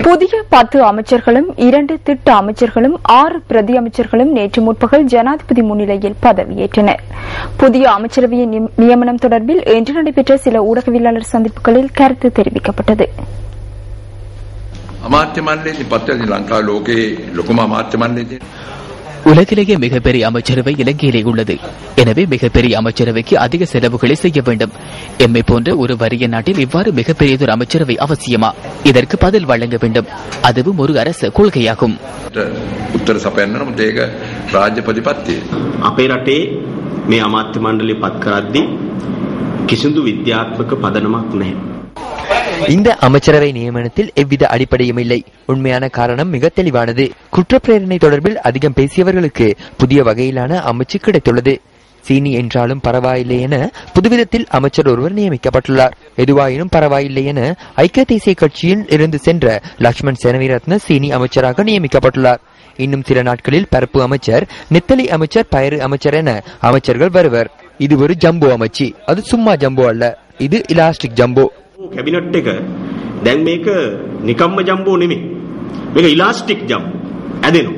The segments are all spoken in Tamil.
புதிய 10 அமைச்சர்களும் 2 திட்ட அமைச்சர்களும் 6 பிரதி அமைச்சர்களும் நேற்று முற்பகல் ஜனாதிபதி முன்னிலையில் பதவியேற்றனர். புதிய அமைச்சரவையின் நியமனம் தொடர்பில் இன்று நடைபெற்ற சில ஊடகவியலாளர் சந்திப்புகளில் கருத்து தெரிவிக்கப்பட்டது. உலகிலேயே மிகப்பெரிய அமைச்சரவை இலங்கையிலே உள்ளது. எனவே மிகப்பெரிய அமைச்சரவைக்கு அதிக செலவுகளை செய்ய வேண்டும். எம்மை போன்ற ஒரு வறிய நாட்டில் இவ்வாறு மிகப்பெரியதொரு அமைச்சரவை அவசியமா? இதற்கு பதில் வழங்க வேண்டும். அதுவும் ஒரு அரசு கொள்கையாகும். උත්තර සපයන්න නම් ඒක රාජ්‍ය ප්‍රතිපත්තිය. අපේ රටේ මේ අමාත්‍ය මණ්ඩලය පත් කරද්දී කිසිදු විද්‍යාත්මක පදනමක් නැහැ. இந்த அமைச்சரவை நியமனத்தில் எவ்வித அடிப்படையும் இல்லை. உண்மையான காரணம் மிக தெளிவானது. குற்றப்பிரேரணை தொடர்பில் அதிகம் பேசியவர்களுக்கு புதிய வகையிலான அமைச்சு கிடைத்துள்ளது. சீனி என்றாலும் பரவாயில்லை என புதுவிதத்தில் அமைச்சர் ஒருவர் நியமிக்கப்பட்டுள்ளார். எதுவாயினும் பரவாயில்லை என ஐக்கிய தேசிய கட்சியில் இருந்து சென்ற லக்ஷ்மண் சேனவிரத்ன சீனி அமைச்சராக நியமிக்கப்பட்டுள்ளார். இன்னும் சில நாட்களில் பரப்பு அமைச்சர், நித்தலி அமைச்சர், பயறு அமைச்சர் என அமைச்சர்கள் வருவர். இது ஒரு ஜம்போ அமைச்சு. அது சும்மா ஜம்போ அல்ல, இது இலாஸ்டிக் ஜம்போ. කැබිනට් එක දැන් මේක නිකම්ම ජම්බෝ නෙමෙයි. මේක ඉලාස්ටික් ජම්බෝ. ඇදෙනවා.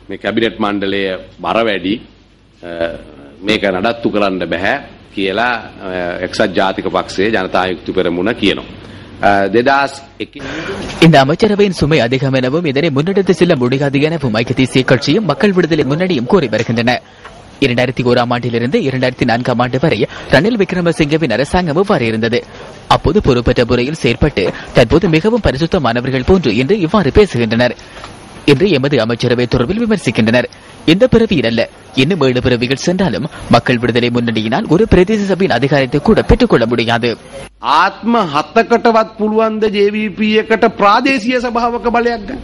මේ කැබිනට් මණ්ඩලය බර වැඩි මේක නඩත්තු කරන්න බෑ කියලා එක්සත් ජාතික පක්ෂයේ ජනතා යුක්ති පෙරමුණ කියනවා. இந்த அமைச்சரவையின் சுமை அதிகம் எனவும் இதனை முன்னெடுத்து செல்ல முடியாது எனவும் ஐக்கிய தேசிய கட்சியும் மக்கள் விடுதலை முன்னணியும் கூறி வருகின்றன. 2001ஆம் ஆண்டிலிருந்து 2004ஆம் ஆண்டு வரை ரணில் விக்ரமசிங்கவின் அரசாங்கம் இவ்வாறு இருந்தது. அப்போது பொறுப்பற்ற முறையில் செயற்பட்டு தற்போது மிகவும் பரிசுத்தமானவர்கள் போன்று என்று இவ்வாறு பேசுகின்றனர். இன்று எமது அமைச்சரவை தொடர்பில் விமர்சிக்கின்றனர். இந்த பிறவியில் அல்ல, இன்னும் 7 பிறவிகள் சென்றாலும் மக்கள் விடுதலை முன்னணியினால் ஒரு பிரதேச சபையின் அதிகாரத்தை கூட பெற்றுக்கொள்ள முடியாது. ආත්ම 7කටවත් පුළුවන් ද JVP එකට ප්‍රාදේශීය සභාවක බලයක් ගන්න?